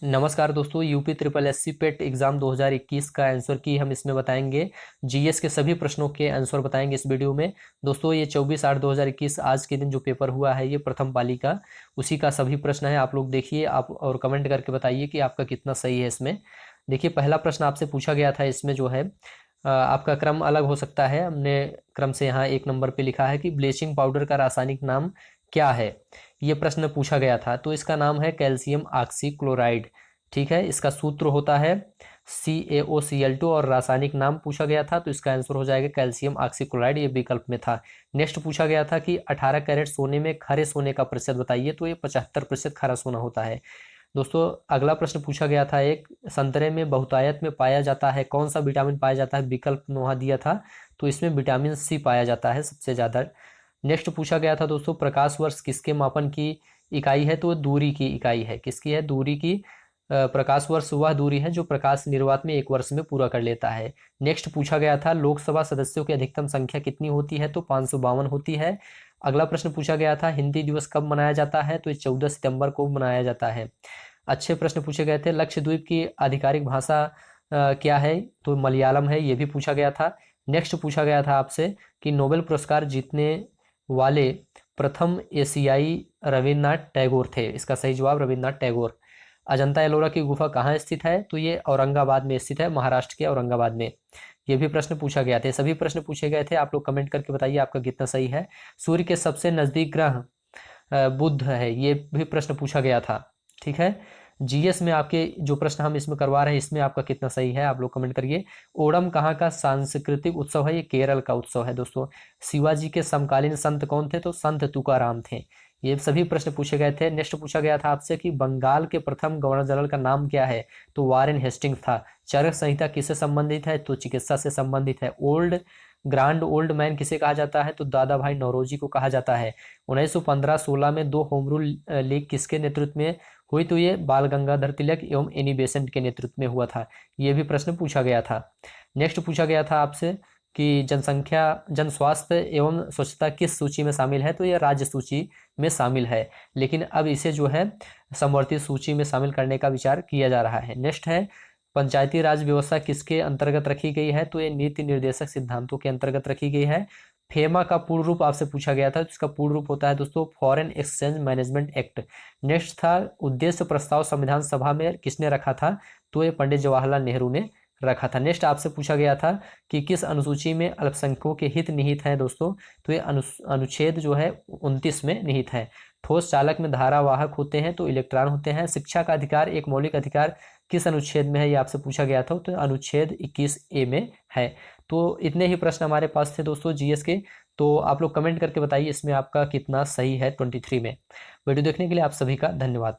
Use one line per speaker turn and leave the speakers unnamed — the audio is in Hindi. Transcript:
नमस्कार दोस्तों, यूपी ट्रिपल एससी पेट एग्ज़ाम 2021 का आंसर की हम इसमें बताएंगे। जीएस के सभी प्रश्नों के आंसर बताएंगे इस वीडियो में। दोस्तों ये 24/8/2021 आज के दिन जो पेपर हुआ है ये प्रथम पाली का, उसी का सभी प्रश्न है। आप लोग देखिए आप और कमेंट करके बताइए कि आपका कितना सही है इसमें। देखिए पहला प्रश्न आपसे पूछा गया था, इसमें जो है आपका क्रम अलग हो सकता है। हमने क्रम से यहाँ 1 नंबर पे लिखा है कि ब्लीचिंग पाउडर का रासायनिक नाम क्या है। ये प्रश्न पूछा गया था, तो इसका नाम है कैल्शियम ऑक्सीक्लोराइड। ठीक है, इसका सूत्र होता है CaOCl2 और रासायनिक नाम पूछा गया था, तो इसका आंसर हो जाएगा कैल्शियम ऑक्सीक्लोराइड। ये विकल्प में था। नेक्स्ट पूछा गया था कि 18 कैरेट सोने में खरे सोने का प्रतिशत बताइए, तो ये 75% खरा सोना होता है। दोस्तों अगला प्रश्न पूछा गया था, एक संतरे में बहुतायत में पाया जाता है कौन सा विटामिन पाया जाता है, विकल्प वहाँ दिया था, तो इसमें विटामिन सी पाया जाता है सबसे ज़्यादा। नेक्स्ट पूछा गया था दोस्तों, प्रकाश वर्ष किसके मापन की इकाई है, तो दूरी की इकाई है। किसकी है? दूरी की। प्रकाश वर्ष वह दूरी है जो प्रकाश निर्वात में 1 वर्ष में पूरा कर लेता है। नेक्स्ट पूछा गया था, लोकसभा सदस्यों की अधिकतम संख्या कितनी होती है, तो 552 होती है। अगला प्रश्न पूछा गया था, हिंदी दिवस कब मनाया जाता है, तो ये 14 सितंबर को मनाया जाता है। अच्छे प्रश्न पूछे गए थे। लक्षद्वीप की आधिकारिक भाषा क्या है, तो मलयालम है, ये भी पूछा गया था। नेक्स्ट पूछा गया था आपसे कि नोबेल पुरस्कार जीतने वाले प्रथम एशियाई रविन्द्रनाथ टैगोर थे। इसका सही जवाब रविन्द्रनाथ टैगोर। अजंता एलोरा की गुफा कहाँ स्थित है, तो ये औरंगाबाद में स्थित है, महाराष्ट्र के औरंगाबाद में। ये भी प्रश्न पूछा गया थे, सभी प्रश्न पूछे गए थे। आप लोग कमेंट करके बताइए आपका कितना सही है। सूर्य के सबसे नजदीक ग्रह बुध है, ये भी प्रश्न पूछा गया था। ठीक है, जीएस में आपके जो प्रश्न हम इसमें करवा रहे हैं इसमें आपका कितना सही है, आप लोग कमेंट करिए। ओणम कहाँ का सांस्कृतिक उत्सव है, ये केरल का उत्सव है दोस्तों। शिवाजी के समकालीन संत कौन थे, तो संत तुकाराम थे। ये सभी प्रश्न पूछे गए थे। नेक्स्ट पूछा गया था आपसे कि बंगाल के प्रथम गवर्नर जनरल का नाम क्या है, तो वारेन हेस्टिंग्स था। चरक संहिता किससे संबंधित है, तो चिकित्सा से संबंधित है। ग्रांड ओल्ड मैन किसे कहा जाता है, तो दादा भाई नौरोजी को कहा जाता है। 1915-16 में 2 होम रूल लीग किसके नेतृत्व में हुई, तो ये बाल गंगाधर तिलक एवं एनी बेसेंट के नेतृत्व में हुआ था। ये भी प्रश्न पूछा गया था। नेक्स्ट पूछा गया था आपसे कि जनसंख्या जन स्वास्थ्य एवं स्वच्छता किस सूची में शामिल है, तो ये राज्य सूची में शामिल है, लेकिन अब इसे जो है समवर्ती सूची में शामिल करने का विचार किया जा रहा है। नेक्स्ट है, पंचायती राज व्यवस्था किसके अंतर्गत रखी गई है, तो ये नीति निर्देशक सिद्धांतों के अंतर्गत रखी गई है। फेमा का पूर्ण रूप आपसे पूछा गया था, इसका पूर्ण रूप होता है दोस्तों foreign exchange management act. Next था, उद्देश्य प्रस्ताव संविधान सभा में किसने रखा था, तो ये पंडित जवाहरलाल नेहरू ने रखा था। नेक्स्ट आपसे पूछा गया था कि किस अनुसूची में अल्पसंख्यकों के हित निहित हैं दोस्तों, तो ये अनुच्छेद जो है 29 में निहित है। ठोस चालक में धारावाहक होते हैं, तो इलेक्ट्रॉन होते हैं। शिक्षा का अधिकार एक मौलिक अधिकार किस अनुच्छेद में है, ये आपसे पूछा गया था, तो अनुच्छेद 21A में है। तो इतने ही प्रश्न हमारे पास थे दोस्तों जीएस के। तो आप लोग कमेंट करके बताइए इसमें आपका कितना सही है 23 में। वीडियो देखने के लिए आप सभी का धन्यवाद।